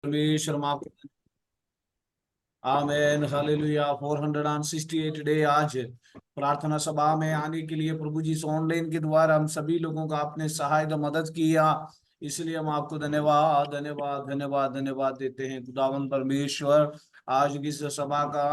परमेश्वर माफ। Amen hallelujah. 468 day आज प्रार्थना सभा में आने के लिए प्रभु जी से ऑनलाइन के द्वारा हम सभी लोगों का आपने सहायता मदद किया, इसलिए हम आपको धन्यवाद धन्यवाद धन्यवाद धन्यवाद देते हैं खुदावन परमेश्वर। आज की इस सभा का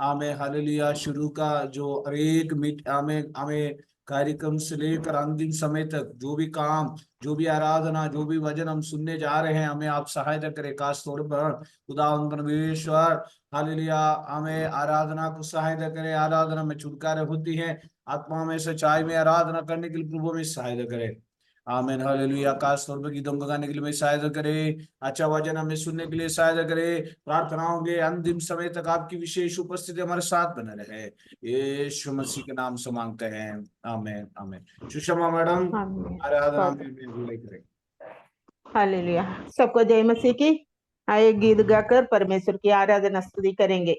आमें हालेलुया शुरू का जो हर एक मिट हमें हमें कार्यक्रम से लेकर अंतिम समय तक जो भी काम, जो भी आराधना, जो भी वचन हम सुनने जा रहे हैं, हमें आप सहायता करें खास तौर पर खुदावन परमेश्वर। हालेलुया। हमें आराधना को सहायता करे, आराधना में छुटकारे होती है, आत्मा में सच्चाई में आराधना करने के लिए प्रभु में सहायता करे। आमीन हालेलुया। आकाश तौर पर गीतों को गाने के लिए मैं सहायता करे, अच्छा वचन हमें सुनने के लिए सहायता करे, प्रार्थनाओं के अंतिम समय तक आपकी विशेष उपस्थिति हमारे साथ बने रहे, यीशु मसीह के नाम से मांगते हैं। आमीन आमीन। सुषमा मैडम आमीन। आराधना में अगुवाई करें। हालेलुया। सबको जय मसीह की। आए गीत गाकर परमेश्वर की आराधना स्तुति करेंगे।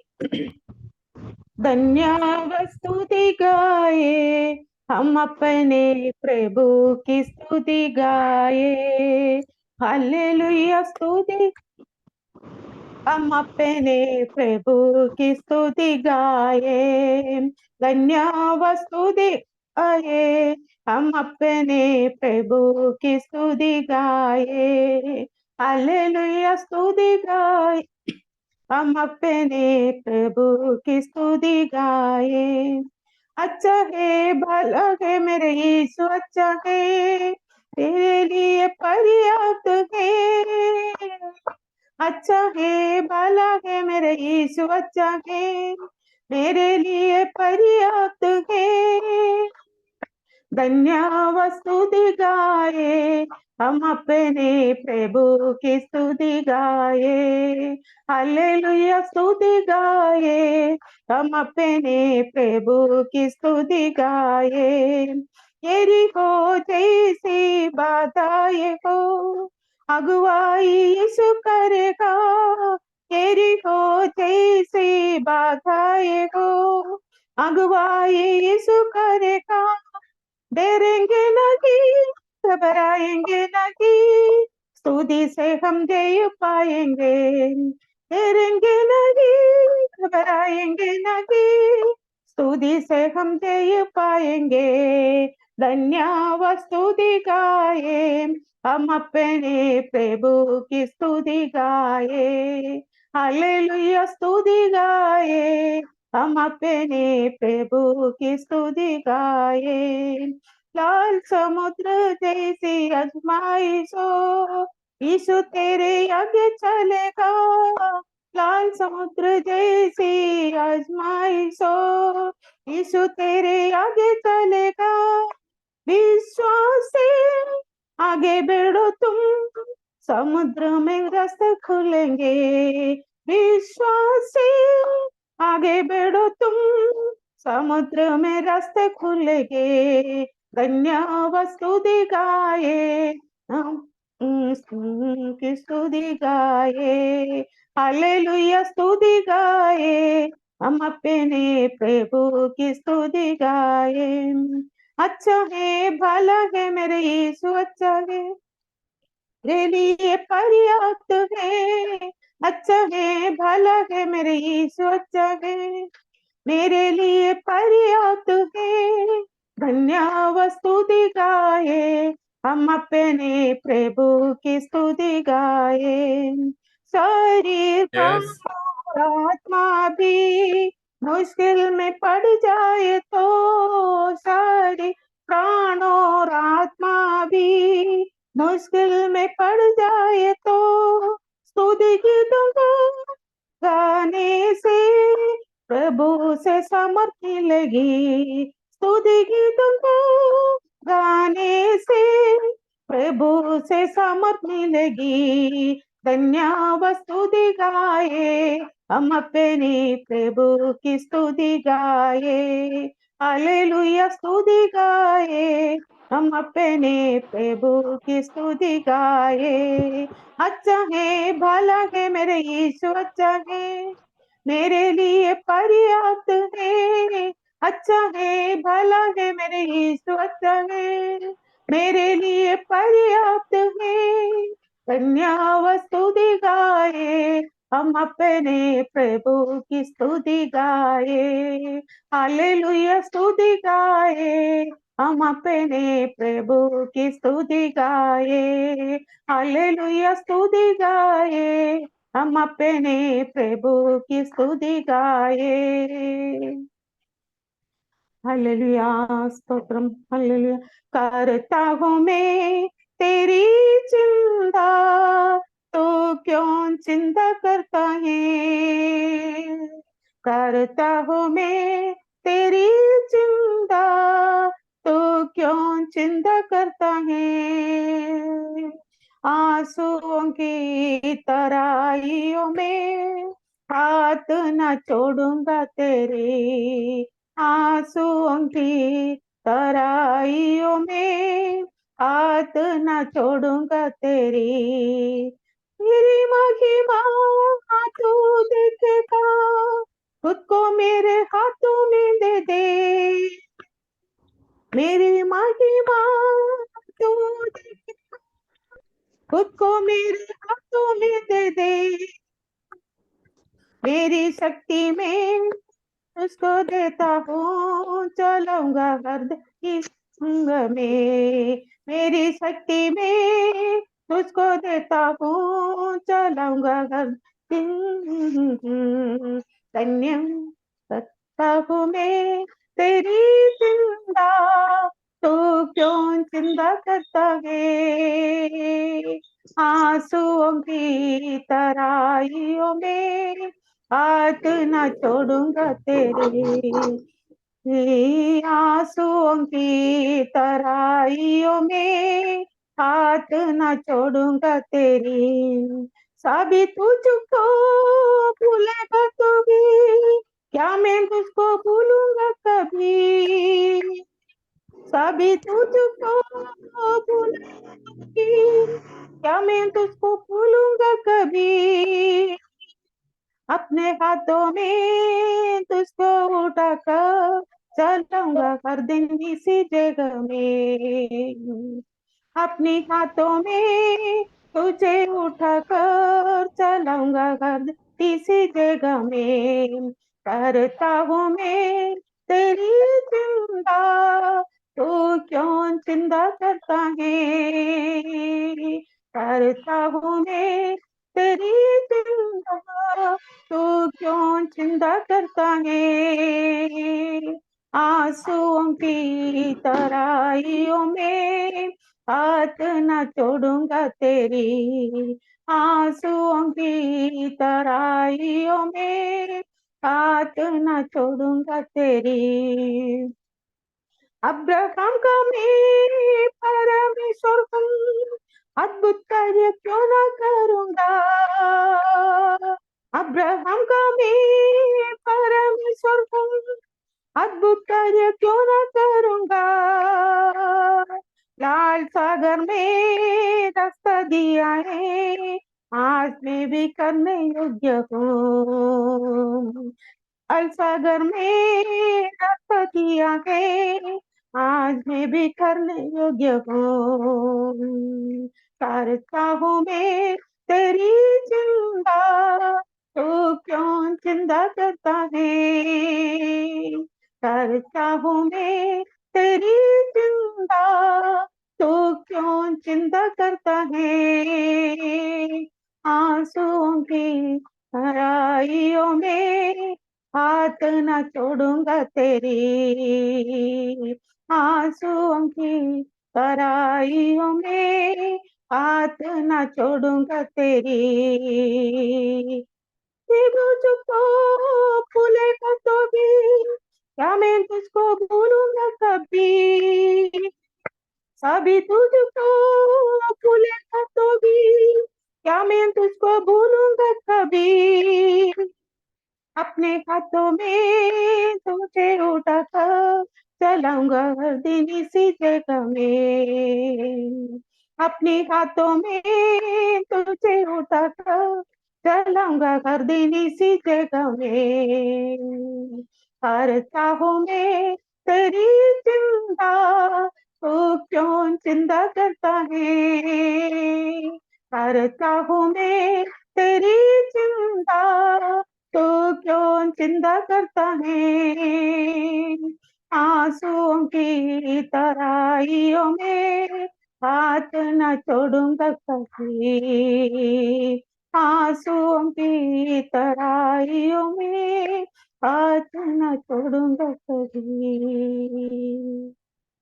धन्यवाद स्तुति गाए हम अपने प्रभु की स्तुति गाए। हालेलुया स्तुति हम अपने प्रभु की स्तुति गाए। धन्यवाद स्तुति गाए हम अपने प्रभु की स्तुति गाए। हालेलुया स्तुति गाए हम अपने प्रभु की स्तुति गाए। अच्छा है भला है मेरे यीशु, अच्छा है तेरे लिए पर्याप्त है। अच्छा है भला है मेरे यीशु, अच्छा है मेरे लिए पर्याप्त है। धन्यवाद स्तुति गाए हम अपने प्रभु की स्तुति गाए। हालेलुया स्तुति गाए हम अपने प्रभु की स्तुति गाए। यरीहो जैसी बाधाएं हो अगुवाई यीशु करेगा। यरीहो जैसी बाधाएं हो अगुवाई यीशु करेगा। डरेंगे नहीं, घबराएंगे नहीं, स्तुति से हम जय पाएंगे। डरेंगे नहीं, घबराएंगे नहीं, स्तुति से हम जय पाएंगे। धन्यवाद स्तुति गाए हम अपने प्रभु की स्तुति गाए। हालेलुया स्तुति गाए हम अपने प्रभु की स्तुति गाए। लाल समुद्र जैसी आजमाइश हो यीशु तेरे आगे चलेगा। लाल समुद्र जैसी आजमाइश हो यीशु तेरे आगे चलेगा। विश्वास से आगे बढ़ो तुम, समुद्र में रास्ते खुलेंगे। विश्वास से आगे बढ़ो तुम, समुद्र में रास्ते खुलेंगे। धन्यवाद स्तुति गाए हम की स्तुति गाए। हालेलुया स्तुति गाए हम अपने प्रभु की स्तुति गाए। अच्छा है भला है मेरे यीशु, अच्छा है मेरे लिए पर्याप्त है। अच्छा है भला है मेरे यीशु, अच्छा है मेरे लिए पर्याप्त है। धन्यवाद स्तुति गाए हम अपने प्रभु की स्तुति गाए। शरीर यस और आत्मा भी मुश्किल में पड़ जाए तो, शरीर प्राण और आत्मा भी मुश्किल में पड़ जाए तो, स्तुति गीतों को गाने से प्रभु से समर्थ मिलेगी। स्तुति गीतों को गाने से प्रभु से समर्थ मिलेगी। धन्यवाद स्तुति गाए हम अपने प्रभु की स्तुति गाए। हालेलुया स्तुति गाए हम अपने प्रभु की स्तुति गाए। अच्छा है भला है मेरे यीशु, अच्छा है मेरे लिए पर्याप्त है। अच्छा है भला है मेरे यीशु, अच्छा है मेरे लिए पर्याप्त है। धन्य व स्तुति गाए, हम अपने प्रभु की स्तुति गाए। हालेलुया स्तुति गाए, हम अपने प्रभु की स्तुति गाए। हालेलुया स्तुति गाए, हम अपने प्रभु की स्तुति गाए। Hallelujah stotram hallelujah. करता हूँ मैं तेरी चिंता, तो क्यों चिंता करता है। करता हूँ मैं तेरी चिंता, तो क्यों चिंता करता है। आंसुओं की तराइयों में हाथ न छोड़ूंगा तेरे। आंसुओं की तराइयों में हाथ न छोड़ूंगा तेरी। मेरी महिमा तू देखेगा, खुद को मेरे हाथों में दे दे। मेरी महिमा तू देखेगा, खुद को मेरे हाथों में दे दे। मेरी शक्ति में उसको देता हूँ, चलाऊंगा हर की संग में। मेरी शक्ति में तुझको देता हूँ, चलाऊंगा हर दिन। धन्य करता हूँ मैं तेरी चिंता, तो क्यों चिंता करता है। आंसुओं की तराइयों में हाथ न छोड़ूंगा तेरे। आंसुओं की तराइयों में हाथ न छोड़ूंगा तेरी। सभी तुझको भूलेगा तो भी, क्या मैं तुझको भूलूंगा कभी। सभी तुझको भूलेगी, क्या मैं तुझको भूलूंगा कभी। अपने हाथों में तुझको उठाकर चलाऊंगा हर दिन इसी जगह में। अपने हाथों में तुझे उठाकर चलाऊंगा हर इसी जगह में। करता हूँ मैं तेरी चिंता, तू क्यों चिंता करता है। करता हूँ मैं तेरी चिंता, तू क्यों चिंता करता है। आंसुओं की तराइयों में हाथ न छोड़ूंगा तेरी। आंसुओं की तराइयों में हाथ न छोड़ूंगा तेरी। अब्राहम का मैं परमेश्वर हूँ, अद्भुत कार्य क्यों ना करूंगा। अब्राहम का मैं परमेश्वर हूँ, अद्भुत कार्य क्यों ना करूंगा। लाल सागर में रास्ता दिया है, आज मैं भी करने योग्य हूँ। लाल सागर में रास्ता दिया है, आज मैं भी करने योग्य हूँ। करता हूँ मैं तेरी चिंता, तू क्यों चिंता करता है। करता हूँ मैं तेरी चिंता, तू क्यों चिंता करता है। आंसुओं की तराइयों में हाथ न छोड़ूंगा तेरी। आंसुओं की तराइयों में हाथ न छोड़ूंगा तेरी। तुझको भूलेगा तो भी, क्या मैं तुझको भूलूंगा कभी। सभी तुझको भूलेगा तो भी, क्या मैं तुझको भूलूंगा कभी। अपने हाथों में तुझे उठाकर चलाऊंगा हर दिन इसी जगह में। अपने हाथों में तुझे उठाकर चलाऊंगा हर दिन इसी जगह में। करता हूँ मैं तेरी चिंता, तू क्यों चिंता करता है। करता हूँ मैं तेरी चिंता, तो क्यों चिंता करता है। आंसुओं की तराइयों में हाथ न छोड़ूंगा कभी। आंसुओं की तराइयों में हाथ न छोड़ूंगा कभी।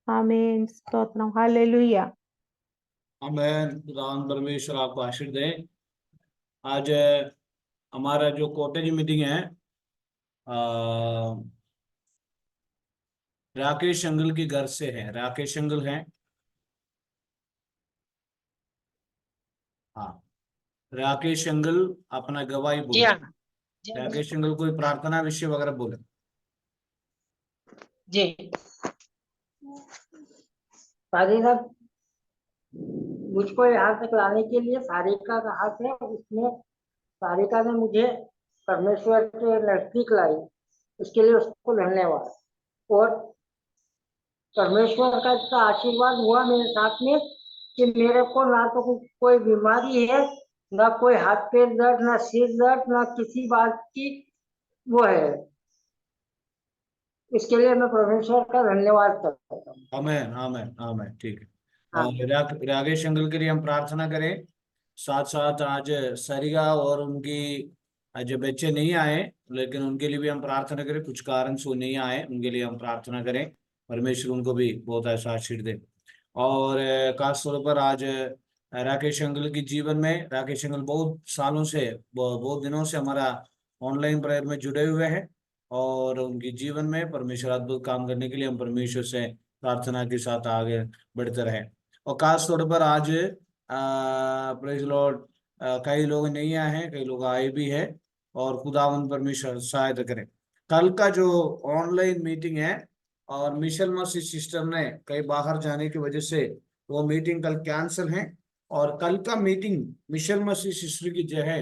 आमीन। स्तोत्रम। हालेलुया। आमेन। खुदावंद परमेश्वर आपको आशीष दे। आज हमारा जो कॉटेज मीटिंग है राकेश अंगल के घर से है। राकेश अंगल है, हाँ, राकेश अंगल अपना गवाही जी बोले। हाँ। जी हाँ। राकेश अंगल कोई प्रार्थना विषय वगैरह बोले। जी पादी साहब, मुझको यहाँ तक लाने के लिए सारिका का हाथ है। उसने सारिका ने मुझे परमेश्वर के नजदीक लाई, उसके लिए उसको धन्यवाद। और परमेश्वर का इतना आशीर्वाद हुआ मेरे साथ में कि मेरे को ना तो कोई बीमारी है, ना कोई हाथ पैर दर्द, ना सिर दर्द, ना किसी बात की वो है। इसके लिए मैं परमेश्वर का धन्यवाद करता हूँ। आमेन आमेन आमेन। ठीक है। हाँ। और राकेश अंकल के लिए हम प्रार्थना करें। साथ साथ आज सरिगा और उनकी आज बच्चे नहीं आए, लेकिन उनके लिए भी हम प्रार्थना करें। कुछ कारण से वो नहीं आए, उनके लिए हम प्रार्थना करें। परमेश्वर उनको भी बहुत ऐसा आशीष दे। और खास तौर पर आज राकेश अंकल के जीवन में, राकेश अंकल बहुत सालों से, बहुत दिनों से हमारा ऑनलाइन प्रेयर में जुड़े हुए हैं। और उनके जीवन में परमेश्वर अद्भुत काम करने के लिए हम परमेश्वर से प्रार्थना के साथ आगे बढ़ते रहे। और खास तौर पर आज प्रेज लॉर्ड, कई लोग नहीं आए हैं, कई लोग आए भी हैं। और खुदावंद परमेश्वर सहायता करें। कल का जो ऑनलाइन मीटिंग है, और मिशेल मसीह सिस्टर ने कहीं बाहर जाने की वजह से वो मीटिंग कल कैंसिल है। और कल का मीटिंग मिशेल मसीह सिस्टर की जो है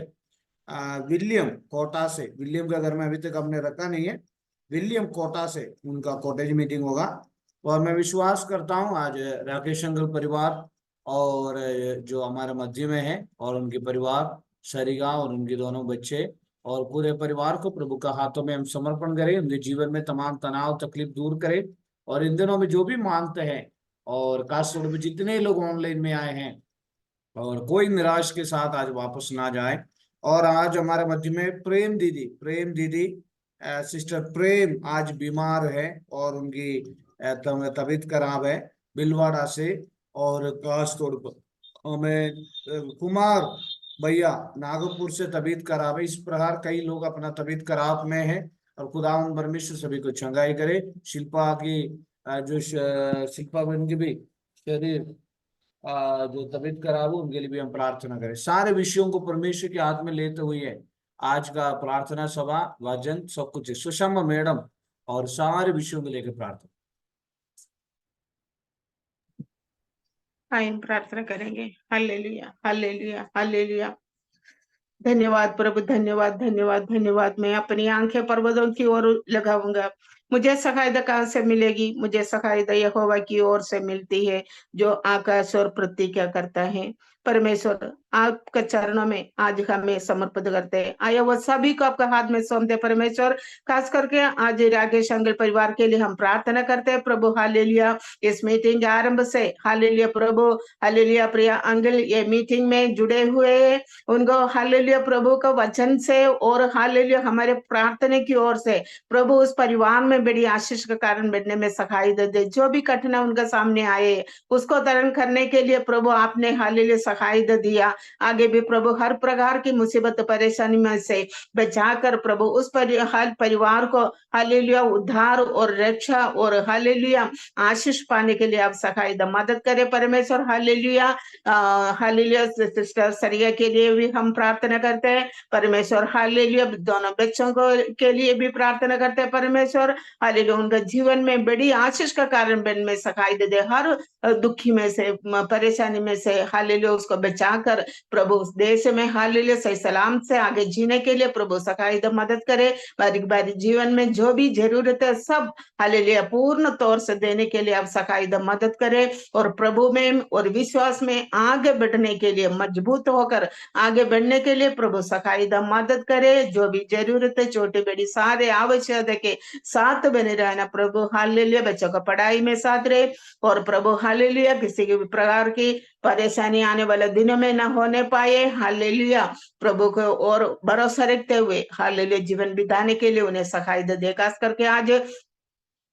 विलियम कोटा से, विलियम का घर में अभी तक हमने रखा नहीं है, विलियम कोटा से उनका कॉटेज मीटिंग होगा। और मैं विश्वास करता हूँ आज राकेश अंकल परिवार और जो हमारे मध्य में है और उनके परिवार, सरिगा और उनके दोनों बच्चे और पूरे परिवार को प्रभु का हाथों में हम समर्पण करें। उनके जीवन में तमाम तनाव तकलीफ दूर करें। और इन दिनों में जो भी मांगते हैं, और खासतौर पर जितने लोग ऑनलाइन में आए हैं, और कोई निराश के साथ आज वापस ना जाए। और आज हमारे मध्य में प्रेम दीदी सिस्टर प्रेम आज बीमार है और उनकी तबीयत खराब है बिलवाड़ा से। और खास तौर पर हमें कुमार भैया नागपुर से तबीयत खराब है। इस प्रकार कई लोग अपना तबीयत खराब में है। और खुदावंद परमेश्वर सभी को चंगाई करे। शिल्पा की शिल्पा बहन की भी शरीर जो तबीयत खराब हो, उनके लिए भी हम प्रार्थना करें। सारे विषयों को परमेश्वर के हाथ में लेते हुए आज का प्रार्थना सभा वचन सब कुछ सुषमा मैडम और सारे विषयों को लेकर प्रार्थना। आइए प्रार्थना करेंगे। Hallelujah hallelujah hallelujah. धन्यवाद प्रभु, धन्यवाद धन्यवाद धन्यवाद। मैं अपनी आंखें पर्वतों की ओर लगाऊंगा। मुझे सहायता कहाँ से मिलेगी? मुझे सहायता यहोवा की ओर से मिलती है, जो आकाश और पृथ्वी क्या करता है। परमेश्वर आपके चरणों में आज हमें समर्पित करते हैं। आया वो सभी को आपके हाथ में सौंपते परमेश्वर। खास करके आज राकेश अंकल परिवार के लिए हम प्रार्थना करते हैं प्रभु। हालेलुया। इस मीटिंग के आरंभ से हालेलुया प्रभु, हालेलुया प्रिया अंकल ये मीटिंग में जुड़े हुए हैं, उनको हालेलुया प्रभु का वचन से और हालेलुया हमारे प्रार्थना की ओर से प्रभु उस परिवार में बड़ी आशीष का कारण बनने में सहायता दे। जो भी कठिनाई उनके सामने आए उसको तरण करने के लिए प्रभु आपने हालेलुया सहायता दिया। आगे भी प्रभु हर प्रकार की मुसीबत परेशानी में से बचाकर प्रभु उस हर परिवार को हालेलुया उद्धार और रक्षा और हालेलुया आशीष पाने के लिए आप सहायता मदद करें परमेश्वर। Hallelujah hallelujah. सिस्टर सरिया के लिए भी हम प्रार्थना करते हैं परमेश्वर। हालेलुया दोनों बच्चों को के लिए भी प्रार्थना करते हैं परमेश्वर। हालेलुया उनका जीवन में बड़ी आशीष का कारण बन में सहायता दे। हर दुखी में से परेशानी में से हालेलुया उसको बचाकर प्रभु उस देश में हालेलुया सही सलाम से आगे जीने के लिए प्रभु सखाई दो मदद करे। बारीक बारीक जीवन में जो भी जरूरत है सब हालेलुया पूर्ण तौर से देने के लिए आप सखाई दो मदद करे और प्रभु में और विश्वास में आगे बढ़ने के लिए मजबूत होकर आगे बढ़ने के लिए प्रभु सखाई दो मदद करे। जो भी जरूरत है छोटी बड़ी सारे आवश्यकता के साथ बने रहना प्रभु हालेलुया। बच्चों का पढ़ाई में साथ रहे और प्रभु हालेलुया किसी भी प्रकार की परेशानी आने वाले दिनों में न होने पाए हालेलुया। प्रभु को और भरोसा रखते हुए हालेलुया जीवन बिताने के लिए उन्हें सखाई दे। खास करके आज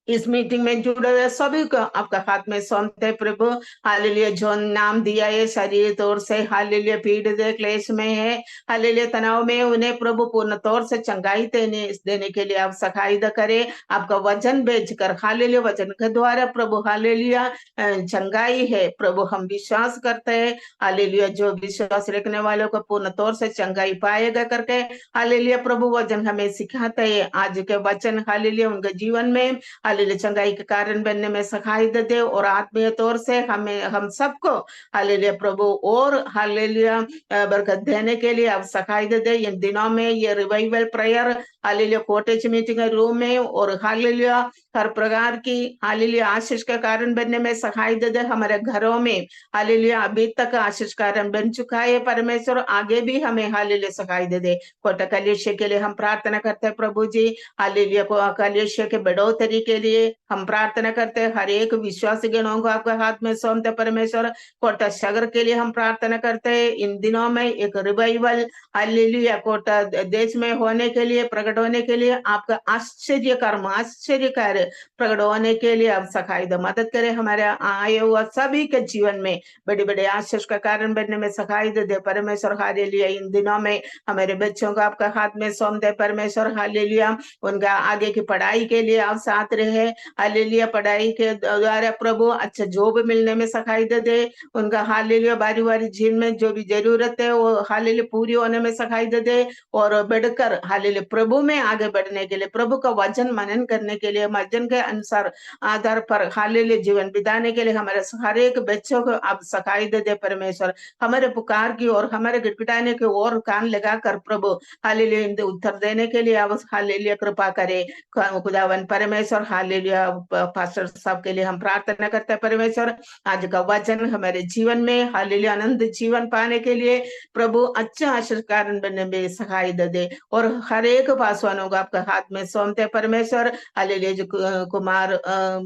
इस मीटिंग में जुड़े हुए सभी को आपका हाथ में सौंपते प्रभु हालेलुया। जो नाम दिया है शरीर तौर से हालेलुया पीड़ित है क्लेश में है हालेलुया तनाव में उन्हें प्रभु पूर्ण तौर से चंगाई देने के लिए आप सखाई करे। आपका वचन भेजकर हालेलुया वचन के द्वारा प्रभु हालेलुया चंगाई है प्रभु हम विश्वास करते हैं हालेलुया। जो विश्वास रखने वालों को पूर्ण तौर से चंगाई पाएगा करके हालेलुया प्रभु वचन हमें सिखाते हैं। आज के वचन हालेलुया उनके जीवन में हालेलुया चंगाई के कारण बनने में सखाई दे और आत्मीय तौर से हम सबको हालेलुया प्रभु और हालेलुया बरकत देने के लिए आप सखाई दे। इन दिनों में ये revival prayer hallelujah cottage meeting room में और हालेलुया हर प्रकार की हालेलुया आशीष का कारण बनने में सखाई दे। हमारे घरों में हालेलुया अभी तक आशीष कारण बन चुका है परमेश्वर आगे भी हमें हालेलुया सखाई दे। कोटा कलेशिया के लिए हम प्रार्थना करते हैं प्रभु जी हालेलुया को कलेशिया के बढ़ोतरी के लिए हम प्रार्थना करते हैं। हर एक विश्वासी गणों को आपके हाथ में सौंपते परमेश्वर। कोटा शहर के लिए हम प्रार्थना करते हैं इन दिनों में एक रिवाइवल हालेलुया कोटा देश में होने के लिए प्रकट होने के लिए आपका आश्चर्य कर्म आश्चर्य कार्य प्रकट होने के लिए आप सखाई दो मदद करें। हमारे आए हुआ सभी के जीवन में बड़े बड़े आशीष का कारण बनने में सखाई दे परमेश्वर हालेलुया। इन दिनों में हमारे बच्चों को आपका हाथ में सौंप दे परमेश्वर हालेलुया। उनका आगे की पढ़ाई के लिए आप साथ रहे हालेलुया। पढ़ाई के द्वारा प्रभु अच्छा जॉब मिलने में सखाई दे उनका हालेलुया। बारी बारी जीवन में जो भी जरूरत है वो हालेलुया पूरी होने में सखाई दे और बढ़कर हालेलुया प्रभु में आगे बढ़ने के लिए प्रभु का वचन मनन करने के लिए वचन के अनुसार आधार पर हालेलुया जीवन बिताने के लिए हमारे हर एक बच्चों को आप सखाई दे परमेश्वर। हमारे पुकार की और हमारे गिटपिटाने की ओर कान लगाकर प्रभु हालेलुया उत्तर देने के लिए आप हालेलुया कृपा करे खुदावन परमेश्वर हालेलुया। पास्टर साहब के लिए हम प्रार्थना करते हैं परमेश्वर। आज का वचन हमारे जीवन में हालेलुया आनंद जीवन पाने के लिए प्रभु अच्छा आशीष कारण बनने में सहाय दे और हर एक पासवानों को आपका हाथ में सौंपते परमेश्वर हालेलुया। जो कुमार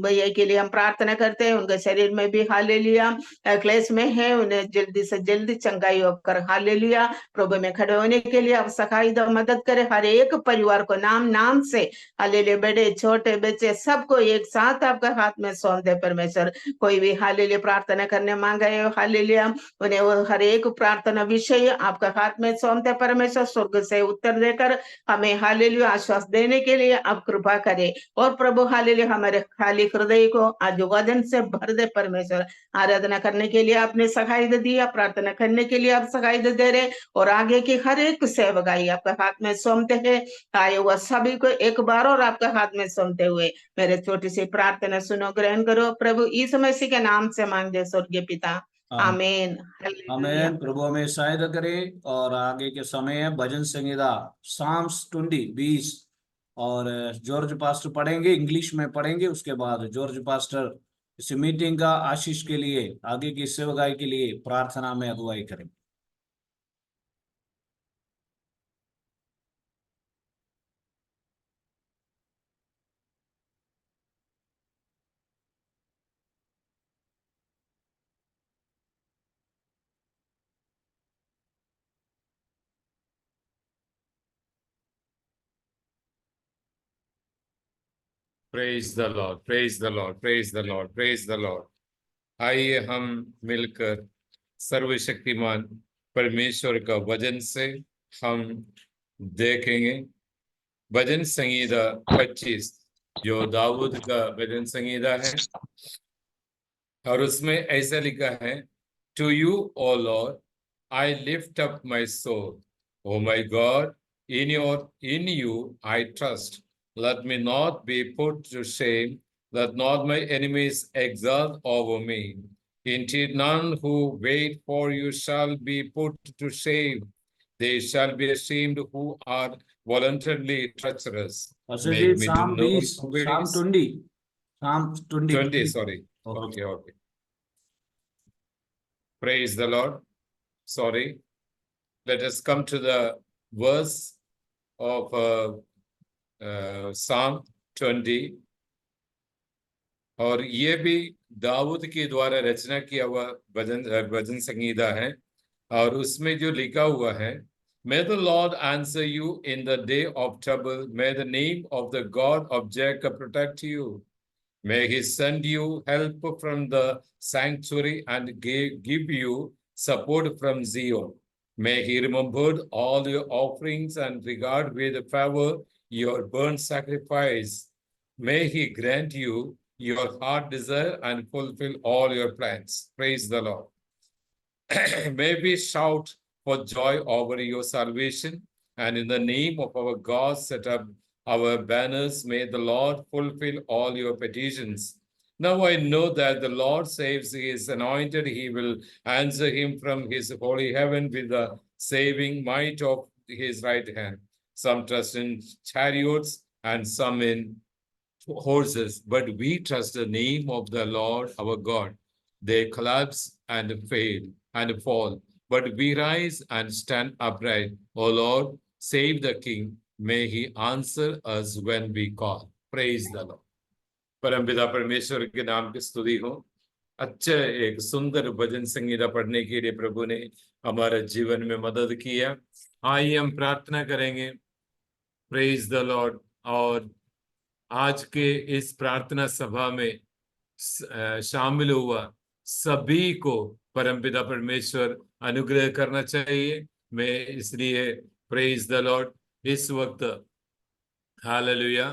भैया के लिए हम प्रार्थना करते हैं उनके शरीर में भी हालेलुया क्लेश में है उन्हें जल्दी से जल्दी चंगाई होकर हालेलुया प्रभु में खड़े होने के लिए आप सखाई दो मदद करें। हर एक परिवार को नाम नाम से हालेलुया बड़े छोटे बच्चे सबको एक साथ आपका हाथ में सौंप दे परमेश्वर। कोई भी हालेलुया प्रार्थना करने मांगा है हालेलुया उन्हें वो हर एक प्रार्थना विषय आपका हाथ में सौंपते परमेश्वर। स्वर्ग से उत्तर देकर हमें हालेलुया आश्वास देने के लिए आप कृपा करें और प्रभु हालेलुया हमारे खाली हृदय को आज वचन से भर दे परमेश्वर। आराधना करने के लिए आपने सखाई दिया प्रार्थना करने के लिए आप सखाई दे रहे और आगे की हर एक सेवकाई आपका हाथ में सौंपते हैं। आए हुआ सभी को एक बार और आपका हाथ में सौंपते हुए मेरे छोटी सी प्रार्थना सुनो ग्रहण करो प्रभु यीशु मसीह के नाम से मांगते स्वर्गीय पिता आमीन। आमीन। प्रभु हमें सहायता करे और आगे के समय है भजन संहिता साम्स 20 और जॉर्ज पास्टर पढ़ेंगे इंग्लिश में पढ़ेंगे। उसके बाद जॉर्ज पास्टर इस मीटिंग का आशीष के लिए आगे की सेवकाई के लिए प्रार्थना में अगुवाई करेंगे। Praise the Lord, praise the Lord, praise the Lord, praise the Lord। आइए हम मिलकर सर्वशक्तिमान परमेश्वर का वचन से हम देखेंगे। भजन संहिता 25 जो दाऊद का भजन संहिता है और उसमें ऐसा लिखा है to you O Lord I lift up my soul O my God in you I trust let me not be put to shame, let not my enemies exult over me. Indeed, none who wait for you shall be put to shame. They shall be ashamed who are voluntarily treacherous. Pastor Make ji, me to Psalm know 20, your Psalm ways. 20, Psalm 20. 20, sorry. Okay. Okay. Praise the Lord. Sorry. Let us come to the verse of Psalm 20. और ये भी दाऊद के द्वारा रचना किया हुआ भजन संगीता है, और उसमें जो लिखा हुआ है, May the Lord answer you in the day of trouble. May the name of the God of Jacob protect you. May he send you help from the sanctuary and give you support from Zion. May he remember all your offerings and regard with favor your burnt sacrifice. May he grant you your heart desire and fulfill all your plans. Praise the Lord. May we shout for joy over your salvation, and in the name of our God set up our banners. May the Lord fulfill all your petitions. Now I know that the Lord saves his anointed. He will answer him from his holy heaven with the saving might of his right hand. Some trust in chariots and some in horses, but we trust the name of the Lord our God. They collapse and fail and fall, but we rise and stand upright. O Lord, save the King. May he answer us when we call. Praise the Lord. परमपिता परमेश्वर के नाम की स्तुति हो। अच्छे एक सुंदर भजन संगीता पढ़ने के लिए प्रभु ने हमारे जीवन में मदद किया। आइए हम प्रार्थना करेंगे। Praise the Lord. और आज के इस प्रार्थना सभा में शामिल हुआ सभी को परमपिता परमेश्वर अनुग्रह करना चाहिए। मैं इसलिए प्रेज द लॉर्ड इस वक्त हालेलुया।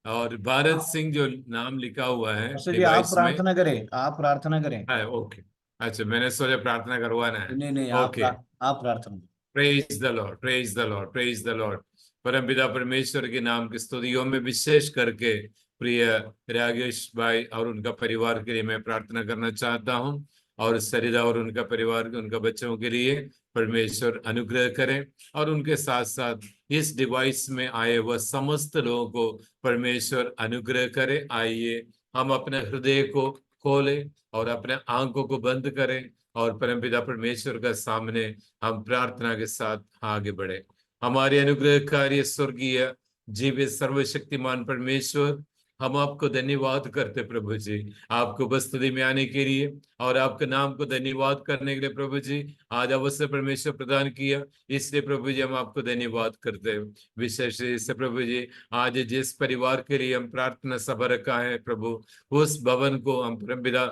और भारत सिंह जो नाम लिखा हुआ है आप डिवाइस में, प्रार्थना करें, आप प्रार्थना करें। ओके, अच्छा, मैंने सोचा प्रार्थना करवाना है। नहीं, ओके, आप प्रार्थना। Praise the Lord, praise the Lord, praise the Lord. परमपिता परमेश्वर के नाम की स्तुतियों में विशेष करके प्रिय रागेश भाई और उनका परिवार के लिए मैं प्रार्थना करना चाहता हूं, और सरिता और उनका परिवार, उनका बच्चों के लिए परमेश्वर अनुग्रह करें, और उनके साथ साथ इस डिवाइस में आए वह समस्त लोगों को परमेश्वर अनुग्रह करे। आइए हम अपने हृदय को खोलें और अपने आंखों को बंद करें और परमपिता परमेश्वर का सामने हम प्रार्थना के साथ आगे बढ़े। हमारे अनुग्रहकारी स्वर्गीय जीवित सर्वशक्तिमान परमेश्वर, हम आपको धन्यवाद करते प्रभु जी, आपको बस्तुति में आने के लिए और आपके नाम को धन्यवाद करने के लिए प्रभु जी आज अवसर परमेश्वर प्रदान किया, इसलिए प्रभु जी हम आपको धन्यवाद करते हैं। विशेष से प्रभु जी आज जिस परिवार के लिए हम प्रार्थना सभा रखा है प्रभु, उस भवन को हम परमपिता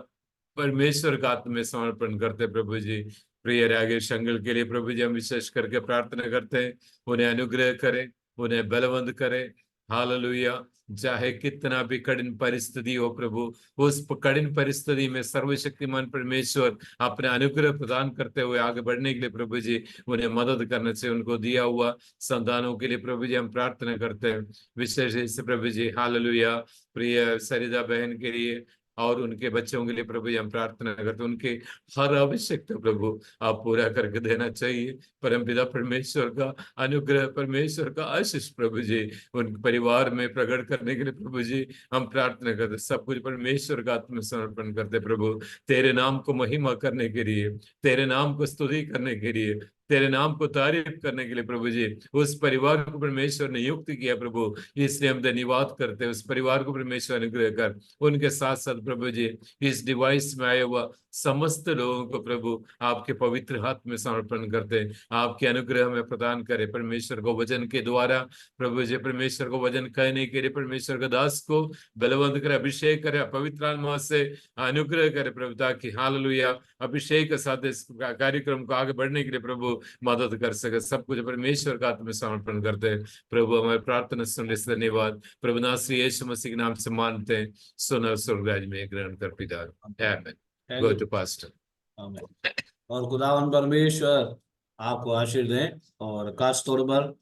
परमेश्वर का हाथ में समर्पण करते प्रभु जी। प्रिय रागेश अंकल के लिए प्रभु जी हम विशेष करके प्रार्थना करते हैं, उन्हें अनुग्रह करें, उन्हें बलवंत करें। हालेलुया। चाहे कितना भी कठिन परिस्थिति हो प्रभु, उस कठिन परिस्थिति में सर्वशक्तिमान परमेश्वर अपने अनुग्रह प्रदान करते हुए आगे बढ़ने के लिए प्रभु जी उन्हें मदद करने से उनको दिया हुआ संतानों के लिए प्रभु जी हम प्रार्थना करते हैं। विशेष से प्रभु जी हालेलुया प्रिय सरिता बहन के लिए और उनके बच्चों के लिए प्रभु हम प्रार्थना करते, उनके हर आवश्यकता प्रभु आप पूरा करके देना चाहिए। परमपिता परमेश्वर का अनुग्रह, परमेश्वर का आशीष प्रभु जी उन परिवार में प्रकट करने के लिए प्रभु जी हम प्रार्थना करते, सब कुछ परमेश्वर का आत्मसमर्पण करते प्रभु, तेरे नाम को महिमा करने के लिए, तेरे नाम को स्तुति करने के लिए, तेरे नाम को तारीफ करने के लिए प्रभु जी उस परिवार को परमेश्वर ने नियुक्त किया प्रभु, इसलिए हम धन्यवाद करते हैं। उस परिवार को परमेश्वर अनुग्रह कर, उनके साथ साथ प्रभु जी इस डिवाइस में आया हुआ समस्त लोगों को प्रभु आपके पवित्र हाथ में समर्पण करते हैं, आपके अनुग्रह में प्रदान करे। परमेश्वर को वचन के द्वारा प्रभु जी परमेश्वर को वचन कहने के लिए परमेश्वर के दास को बलवंत करे, अभिषेक करे, पवित्र आत्मा से अनुग्रह करे प्रभु, ताकि हालेलुया अभिषेक के साथ इस कार्यक्रम को आगे बढ़ने के लिए प्रभु मदद कर सके। सब कुछ परमेश्वर का हाथ में समर्पण करते हैं प्रभु। हमारी प्रार्थना सुनने से धन्यवाद प्रभु, नासरी यीशु मसीह के नाम से मानते हैं, सुन स्वर्गराज में ग्रहण कर पिता। आमीन। Go to pastor. आमीन। और खुदावन परमेश्वर आपको आशीर्वाद दें। और खास तौर पर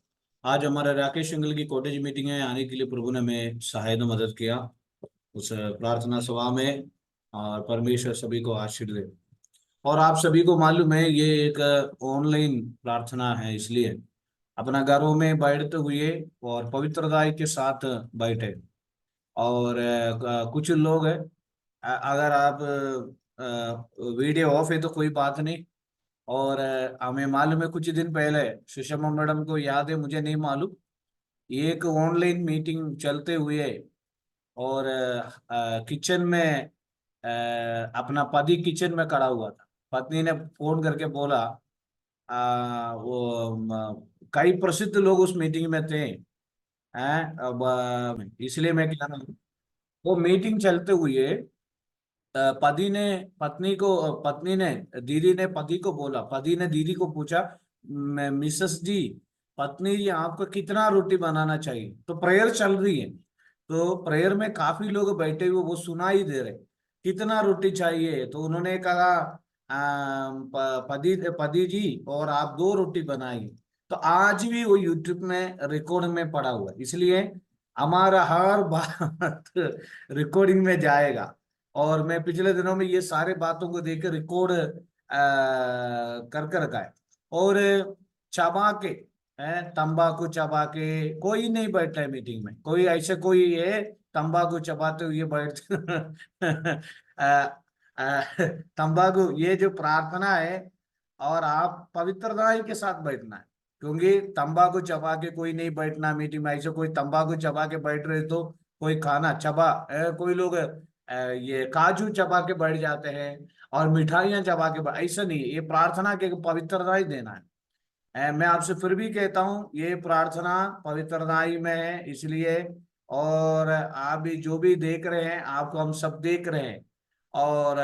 आज हमारे राकेश अंकल की कॉटेज मीटिंग है, आने के लिए प्रभु ने हमें सहायता मदद किया। उस प्रार्थना सभा में और परमेश्वर सभी को आशीष दे। और आप सभी को मालूम है ये एक ऑनलाइन प्रार्थना है, इसलिए अपना घरों में बैठते हुए और पवित्रता के साथ बैठे। और कुछ लोग हैं, अगर आप वीडियो ऑफ है तो कोई बात नहीं। और हमें मालूम है कुछ दिन पहले सुषमा मैडम को याद है, मुझे नहीं मालूम, एक ऑनलाइन मीटिंग चलते हुए और किचन में अपना पति किचन में खड़ा हुआ था। पत्नी ने फोन करके बोला, कई प्रसिद्ध लोग उस मीटिंग में थे हैं। अब इसलिए मैं क्या ना, वो मीटिंग चलते हुए पति ने पत्नी को पत्नी ने दीदी ने पति को बोला, पति ने दीदी को पूछा, मिसेस जी, पत्नी जी आपको कितना रोटी बनाना चाहिए? तो प्रेयर चल रही है, तो प्रेयर में काफी लोग बैठे हुए वो सुनाई दे रहे, कितना रोटी चाहिए? तो उन्होंने कहा पति पति जी और आप 2 रोटी बनाइए। तो आज भी वो यूट्यूब में रिकॉर्ड में पड़ा हुआ है, इसलिए हमारा हर बात रिकॉर्डिंग में जाएगा। और मैं पिछले दिनों में ये सारे बातों को देकर रिकॉर्ड कर रखा है। और चबा के तंबाकू चबा के कोई नहीं बैठा है मीटिंग में, कोई ऐसे कोई है तंबाकू चबाते हुए बैठते तंबाकू, ये जो प्रार्थना है, और आप पवित्रता के साथ बैठना है, क्योंकि तंबाकू चबा के कोई नहीं बैठना मीटिंग में। ऐसे कोई तंबाकू चबा के बैठ रहे तो कोई खाना चबा, कोई लोग ये काजू चबा के बैठ जाते हैं और मिठाइयां चबा के ऐसा नहीं है। ये प्रार्थना के पवित्रता ही देना है। मैं आपसे फिर भी कहता हूँ ये प्रार्थना पवित्रता ही में है, इसलिए। और आप भी जो भी देख रहे हैं, आपको हम सब देख रहे हैं। और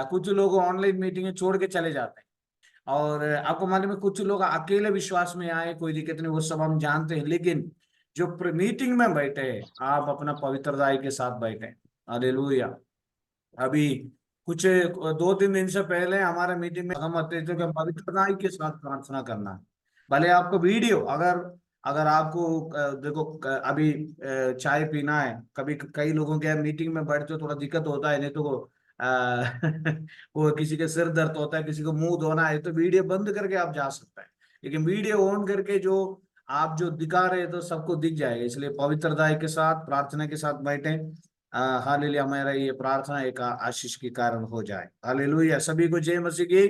कुछ लोग ऑनलाइन मीटिंग छोड़ के चले जाते हैं, और आपको मालूम है कुछ लोग अकेले विश्वास में आए, कोई दिक्कत नहीं, वो सब हम जानते हैं। लेकिन जो मीटिंग में बैठे हैं, आप अपना पवित्रता के साथ बैठे। हालेलुया। अभी कुछ 2-3 दिन से पहले हमारे मीटिंग में हम आते थे कि पवित्रता के साथ प्रार्थना करना है। भले आपको वीडियो, अगर अगर आपको देखो अभी चाय पीना है, कभी कई लोगों के मीटिंग में बैठते हो थोड़ा दिक्कत होता है, नहीं तो अ, वो किसी के सिर दर्द होता है, किसी को मुंह धोना है, तो वीडियो बंद करके आप जा सकते हैं। लेकिन वीडियो ऑन करके जो आप जो दिखा रहे हैं तो सबको दिख जाएगा, इसलिए पवित्रता के साथ प्रार्थना के साथ बैठे। हालेलुया। हमारा ये प्रार्थना एक आशीष के कारण हो जाए। हालेलुया। सभी को जय मसीह की।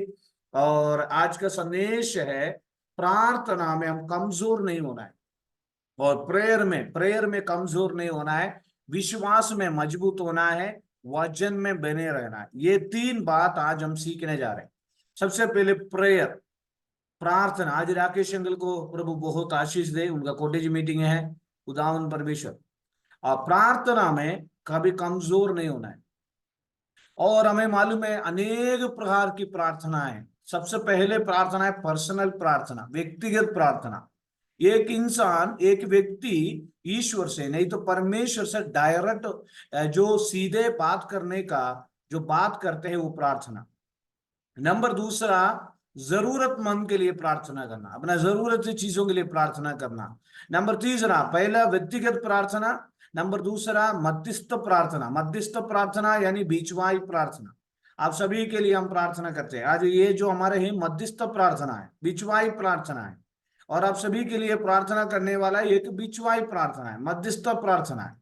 और आज का संदेश है, प्रार्थना में हम कमजोर नहीं होना है, और प्रेयर में कमजोर नहीं होना है, विश्वास में मजबूत होना है, वचन में बने रहना है। ये 3 बात आज हम सीखने जा रहे हैं। सबसे पहले प्रेयर, प्रार्थना। आज राकेश अंकल को प्रभु बहुत आशीष दे, उनका कॉटेज मीटिंग है, उदाहरण परमेश्वर। और प्रार्थना में कभी कमजोर नहीं होना है। और हमें मालूम है अनेक प्रकार की प्रार्थना है। सबसे पहले प्रार्थना है पर्सनल प्रार्थना, व्यक्तिगत प्रार्थना। एक इंसान, एक व्यक्ति ईश्वर से नहीं तो परमेश्वर से डायरेक्ट जो सीधे बात करने का जो बात करते हैं वो प्रार्थना। नंबर दूसरा, जरूरतमंद के लिए प्रार्थना करना, अपना जरूरत की चीजों के लिए प्रार्थना करना। नंबर तीसरा, पहला व्यक्तिगत प्रार्थना। नंबर दूसरा मध्यस्थ प्रार्थना। मध्यस्थ प्रार्थना यानी बीचवाई प्रार्थना। आप सभी के लिए हम प्रार्थना करते हैं। आज ये जो हमारे हैं मध्यस्थ प्रार्थना है, बीचवाई प्रार्थना है। और आप सभी के लिए प्रार्थना करने वाला एक बीचवाई प्रार्थना है, मध्यस्थ प्रार्थना है।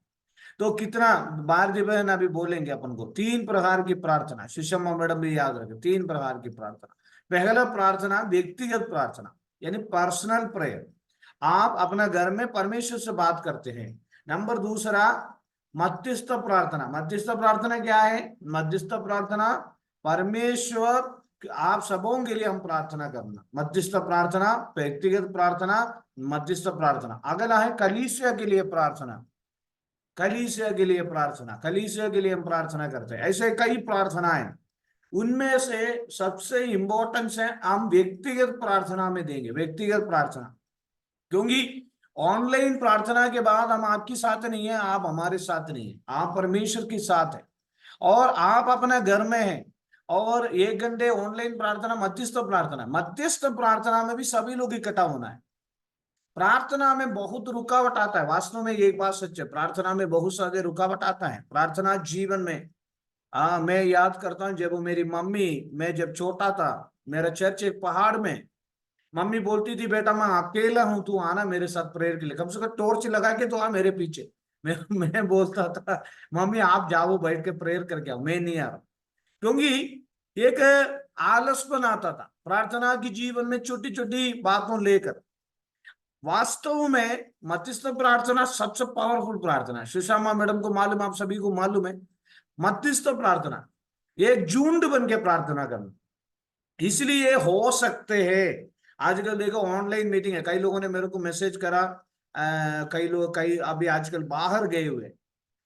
तो कितना भारती बहन अभी बोलेंगे अपन को 3 प्रकार की प्रार्थना, सुषमा मैडम भी याद रखें, 3 प्रकार की प्रार्थना। पहला प्रार्थना व्यक्तिगत प्रार्थना यानी पर्सनल प्रेयर, आप अपना घर में परमेश्वर से बात करते हैं। नंबर दूसरा मध्यस्थ प्रार्थना। मध्यस्थ प्रार्थना क्या है? मध्यस्थ प्रार्थना परमेश्वर, आप सबों के लिए हम प्रार्थना करना। मध्यस्थ प्रार्थना, व्यक्तिगत प्रार्थना, मध्यस्थ प्रार्थना। अगला है कलीसिया के लिए प्रार्थना। कलीसिया के लिए प्रार्थना, कलीसिया के लिए हम प्रार्थना करते हैं। ऐसे कई प्रार्थनाएं, उनमें से सबसे इंपॉर्टेंस है हम व्यक्तिगत प्रार्थना में देंगे, व्यक्तिगत प्रार्थना। क्योंकि ऑनलाइन प्रार्थना के बाद हम आपके साथ नहीं है, आप हमारे साथ नहीं है, आप परमेश्वर के साथ है। और आप अपना घर में हैं, और 1 घंटे ऑनलाइन प्रार्थना, मध्यस्थ प्रार्थना। मध्यस्थ प्रार्थना में भी सभी लोग इकट्ठा होना है। प्रार्थना में बहुत रुकावट आता है, वास्तव में ये एक बात सच है, प्रार्थना में बहुत सारे रुकावट आता है। प्रार्थना जीवन में हाँ, मैं याद करता हूँ जब वो मेरी मम्मी, मैं जब छोटा था, मेरा चर्च एक पहाड़ में, मम्मी बोलती थी बेटा मैं अकेला हूं, तू आना मेरे साथ प्रेयर के लिए, कम से कम टॉर्च लगा के तो आ मेरे पीछे। मैं बोलता था मम्मी आप जाओ बैठ के प्रेयर करके आओ, मैं नहीं आ रहा। क्योंकि एक आलसपन आता था प्रार्थना की जीवन में, छोटी छोटी बातों लेकर। वास्तव में मध्यस्थ प्रार्थना सबसे पावरफुल प्रार्थना है। सुषमा मैडम को मालूम, आप सभी को मालूम है, मध्यस्थ प्रार्थना एक झुंड बन के प्रार्थना करना। इसलिए हो सकते हैं आजकल देखो ऑनलाइन मीटिंग है, कई लोगों ने मेरे को मैसेज करा, कई लोग कई अभी आजकल बाहर गए हुए।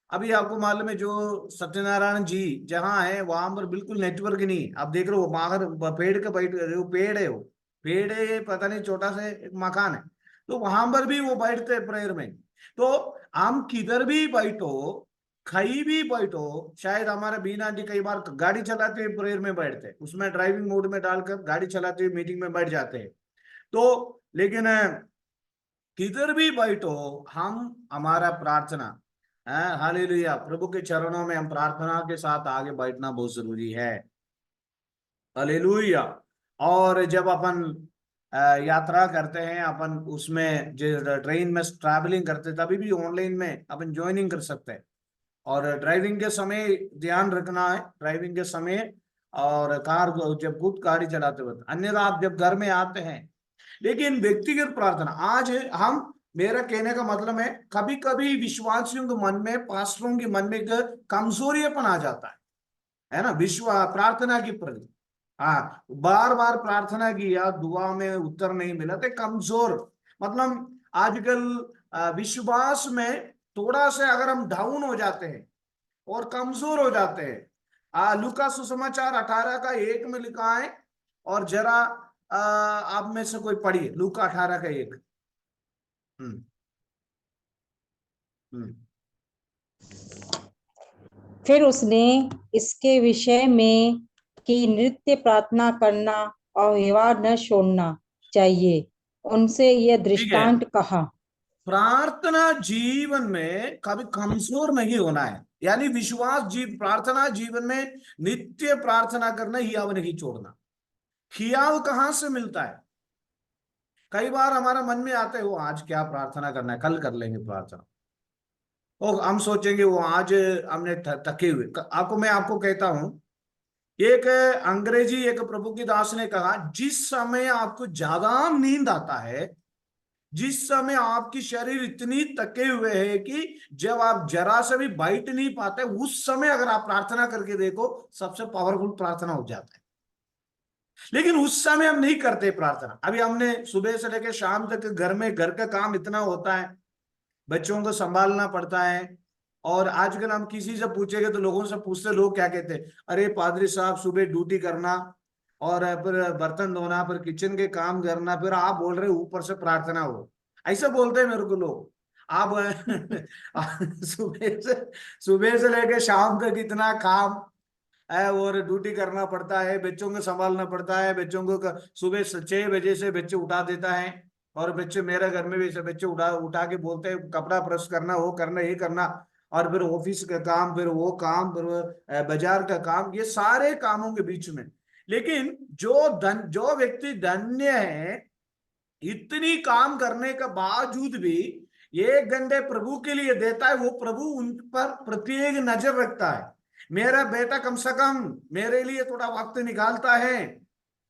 अभी आपको मालूम है जो सत्यनारायण जी जहाँ है वहां पर बिल्कुल नेटवर्क नहीं, आप देख रहे हो बाहर पेड़ के बैठ, वो पेड़ है, वो पेड़ है, पता नहीं छोटा सा एक मकान है, तो वहां पर भी वो बैठते हैं प्रेयर में। तो हम किधर भी बैठो, कहीं भी बैठो, शायद हमारे बीना आंटी कई बार गाड़ी चलाते हुए प्रेयर में बैठते हैं, उसमें ड्राइविंग मोड में डालकर गाड़ी चलाते हुए मीटिंग में बैठ जाते हैं। तो लेकिन किधर भी बैठो, हम हमारा प्रार्थना, हालेलुया, प्रभु के चरणों में हम प्रार्थना के साथ आगे बैठना बहुत जरूरी है। हालेलुया। और जब अपन यात्रा करते हैं, अपन उसमें जो ट्रेन में ट्रैवलिंग करते हैं, तभी भी ऑनलाइन में अपन ज्वाइनिंग कर सकते हैं। और ड्राइविंग के समय ध्यान रखना है, ड्राइविंग के समय और कार जब खुद गाड़ी चलाते वक्त, अन्यथा आप जब घर में आते हैं। लेकिन व्यक्तिगत प्रार्थना आज हम, मेरा कहने का मतलब है कभी कभी विश्वासियों के मन में, पास्टरों के मन में एक कमजोरीपन आ जाता है ना, विश्वास प्रार्थना की प्रति। हाँ, बार बार प्रार्थना किया, दुआ में उत्तर नहीं मिला तो कमजोर, मतलब आजकल विश्वास में थोड़ा से अगर हम डाउन हो जाते हैं और कमजोर हो जाते हैं। लूका सुसमाचार 18 का 1 में लिखा है, और जरा आप में से कोई पढ़िए लूका 18 का 1। हम्म हम्म फिर उसने इसके विषय में कि नृत्य प्रार्थना करना और व्यवहार न छोड़ना चाहिए, उनसे यह ठीक है, दृष्टांत कहा। प्रार्थना जीवन में कभी कमजोर नहीं होना है, यानी प्रार्थना जीवन में नित्य प्रार्थना करना, हियाव नहीं छोड़ना। हियाव कहां से मिलता है? कई बार हमारा मन में आता है वो आज क्या प्रार्थना करना है, कल कर लेंगे प्रार्थना, और हम सोचेंगे वो आज हमने थके हुए। मैं आपको कहता हूं, एक अंग्रेजी एक प्रभु की दास ने कहा, जिस समय आपको ज्यादा नींद आता है, जिस समय आपकी शरीर इतनी थके हुए है कि जब आप जरा से भी बैठ नहीं पाते, उस समय अगर आप प्रार्थना करके देखो, सबसे पावरफुल प्रार्थना हो जाता है। लेकिन उस समय हम नहीं करते प्रार्थना। अभी हमने सुबह से लेकर शाम तक घर में, घर का काम इतना होता है, बच्चों को संभालना पड़ता है। और आजकल हम किसी से पूछेंगे तो लोगों से पूछते, लोग क्या कहते हैं, अरे पादरी साहब सुबह ड्यूटी करना और फिर बर्तन धोना, फिर किचन के काम करना, फिर आप बोल रहे ऊपर से प्रार्थना हो, ऐसा बोलते हैं मेरे को लोग। आप सुबह से लेकर शाम तक इतना काम है, और ड्यूटी करना पड़ता है, बच्चों को संभालना पड़ता है, बच्चों को सुबह 6 बजे से बच्चे उठा देता है। और बच्चे, मेरे घर में भी ऐसे बच्चे उठा उठा के बोलते हैं कपड़ा प्रेस करना, वो करना, ये करना, और फिर ऑफिस का काम, फिर वो काम, फिर बाजार का काम, ये सारे कामों के बीच में। लेकिन जो व्यक्ति धन्य है, इतनी काम करने के बावजूद भी 1 घंटे प्रभु के लिए देता है, वो प्रभु उन पर प्रत्येक नजर रखता है। मेरा बेटा कम से कम मेरे लिए थोड़ा वक्त निकालता है,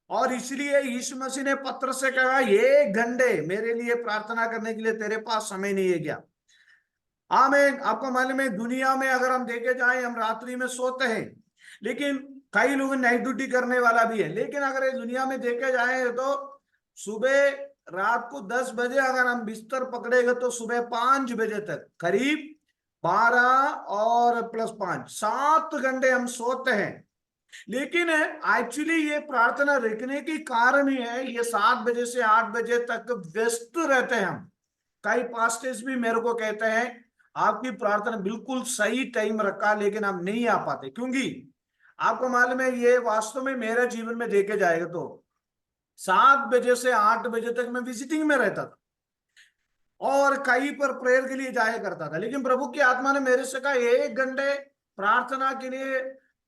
और इसलिए यीशु मसीह ने पत्र से कहा, 1 घंटे मेरे लिए प्रार्थना करने के लिए तेरे पास समय नहीं है क्या? आमीन। आपको मालूम है दुनिया में अगर हम देखे जाए, हम रात्रि में सोते हैं, लेकिन कई लोग नाइट ड्यूटी करने वाला भी है। लेकिन अगर ये दुनिया में देखे जाए तो सुबह, रात को 10 बजे अगर हम बिस्तर पकड़ेगा तो सुबह 5 बजे तक, करीब 12 और प्लस 5, 7 घंटे हम सोते हैं। लेकिन एक्चुअली ये प्रार्थना रखने की कारण ही है, ये 7 बजे से 8 बजे तक व्यस्त रहते हैं हम। कई पास्टर्स भी मेरे को कहते हैं आपकी प्रार्थना बिल्कुल सही टाइम रखा, लेकिन हम नहीं आ पाते। क्योंकि आपको मालूम है, ये वास्तव में मेरे जीवन में देखे जाएगा तो 7 बजे से 8 बजे तक मैं विजिटिंग में रहता था, और कहीं पर प्रेयर के लिए जाया करता था। लेकिन प्रभु की आत्मा ने मेरे से कहा 1 घंटे प्रार्थना के लिए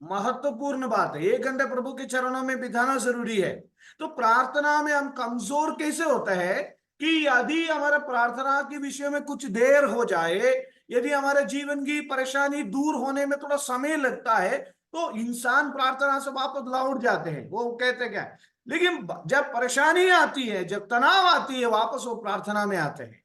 महत्वपूर्ण बात है। 1 घंटे प्रभु के चरणों में बिताना जरूरी है। तो प्रार्थना में हम कमजोर कैसे होता है कि यदि हमारा प्रार्थना के विषय में कुछ देर हो जाए, यदि हमारे जीवन की परेशानी दूर होने में थोड़ा समय लगता है, तो इंसान प्रार्थना से वापस लौट जाते हैं। वो कहते क्या है, लेकिन जब परेशानी आती है, जब तनाव आती है, वापस वो प्रार्थना में आते हैं।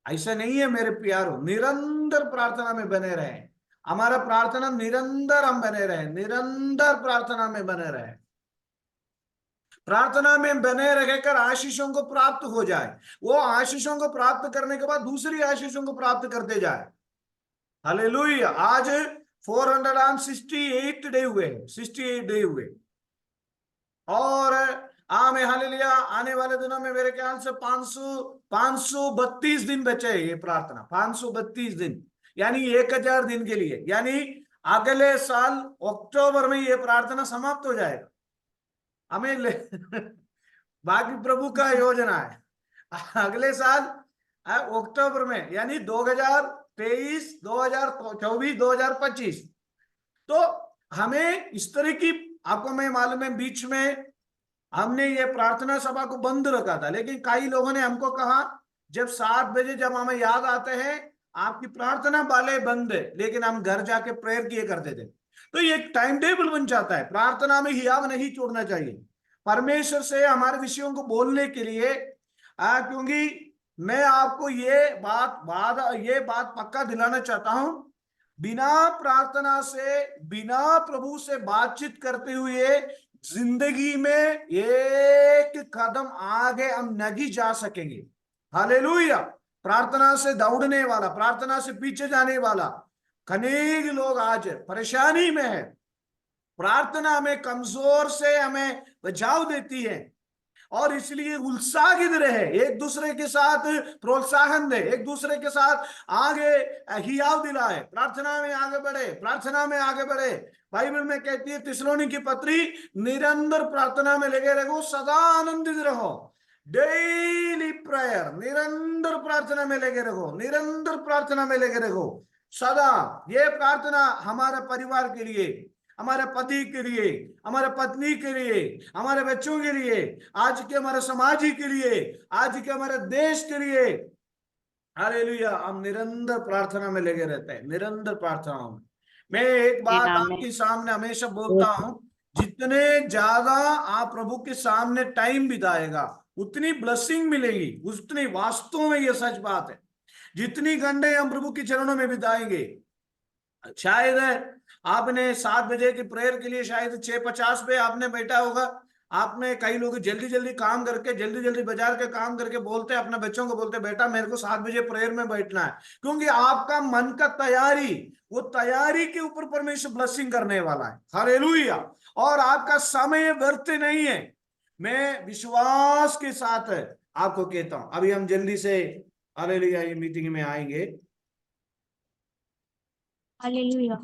ऐसा नहीं है मेरे प्यारों, निरंतर प्रार्थना में बने रहें। हमारा प्रार्थना निरंतर हम बने रहे, निरंतर प्रार्थना में बने रहे, प्रार्थना में बने रहकर आशीषों को प्राप्त हो जाए। वो आशीषों को प्राप्त करने के बाद दूसरी आशीषों को प्राप्त करते जाए। हालेलुया। आज 468 डे हुए, 68 डे हुए, और आमे हालेलुया आने वाले दिनों में मेरे ख्याल से 532 दिन बचे हैं ये प्रार्थना, 532 दिन, यानी 1000 दिन के लिए। यानी अगले साल अक्टूबर में ये प्रार्थना समाप्त हो जाएगा। हमें बाकी प्रभु का योजना है अगले साल अक्टूबर में, यानी 2023, 2024, 2025। तो हमें इस तरह की, आपको मैं मालूम है बीच में हमने ये प्रार्थना सभा को बंद रखा था, लेकिन कई लोगों ने हमको कहा जब 7 बजे जब हमें याद आते हैं आपकी प्रार्थना वाले बंद है, लेकिन हम घर जाके प्रेयर किए करते थे। तो ये टाइम टेबल बन जाता है, प्रार्थना में हियाव नहीं छोड़ना चाहिए परमेश्वर से हमारे विषयों को बोलने के लिए। क्योंकि मैं आपको ये बात पक्का दिलाना चाहता हूं, बिना प्रार्थना से, बिना प्रभु से बातचीत करते हुए जिंदगी में एक कदम आगे हम नहीं जा सकेंगे। हालेलुया। प्रार्थना से दौड़ने वाला, प्रार्थना से पीछे जाने वाला अनेक लोग आज परेशानी में है। प्रार्थना हमें कमजोर से हमें बचाव देती है, और इसलिए उत्साहित रहे, एक दूसरे के साथ प्रोत्साहन दे, एक दूसरे के साथ आगे हियाव दिलाए, प्रार्थना में आगे बढ़े, प्रार्थना में आगे बढ़े। बाइबल में कहती है थिस्सलुनीकी पत्री, निरंतर प्रार्थना में लगे रहो, सदा आनंदित रहो। डेली प्रेयर, निरंतर प्रार्थना में लगे रहो, निरंतर प्रार्थना में लगे रहो सदा। ये प्रार्थना हमारे परिवार के लिए, हमारे पति के लिए, हमारे पत्नी के लिए, हमारे बच्चों के लिए, आज के हमारे समाज के लिए, आज के हमारे देश के लिए। हालेलुया। हम निरंतर प्रार्थना में लगे रहते हैं, निरंतर प्रार्थनाओं में। मैं एक बात आपके सामने हमेशा बोलता हूं, जितने ज्यादा आप प्रभु के सामने टाइम बिताएगा उतनी ब्लेसिंग मिलेगी, उतनी, वास्तव में ये सच बात है। जितनी घंटे हम प्रभु के चरणों में बिताएंगे, शायद आपने 7 बजे की प्रेयर के लिए शायद 6:50 पे आपने बैठा होगा। आपने, कई लोग जल्दी जल्दी काम करके, जल्दी जल्दी बाजार के काम करके बोलते हैं अपने बच्चों को, बोलते बेटा मेरे को 7 बजे प्रेयर में बैठना है, क्योंकि आपका मन का तैयारी, वो तैयारी के ऊपर परमेश्वर ब्लेसिंग करने वाला है। हालेलुया। और आपका समय व्यर्थ नहीं है। मैं विश्वास के साथ आपको कहता हूं, अभी हम जल्दी से हालेलुया ये मीटिंग में आएंगे। हालेलुया।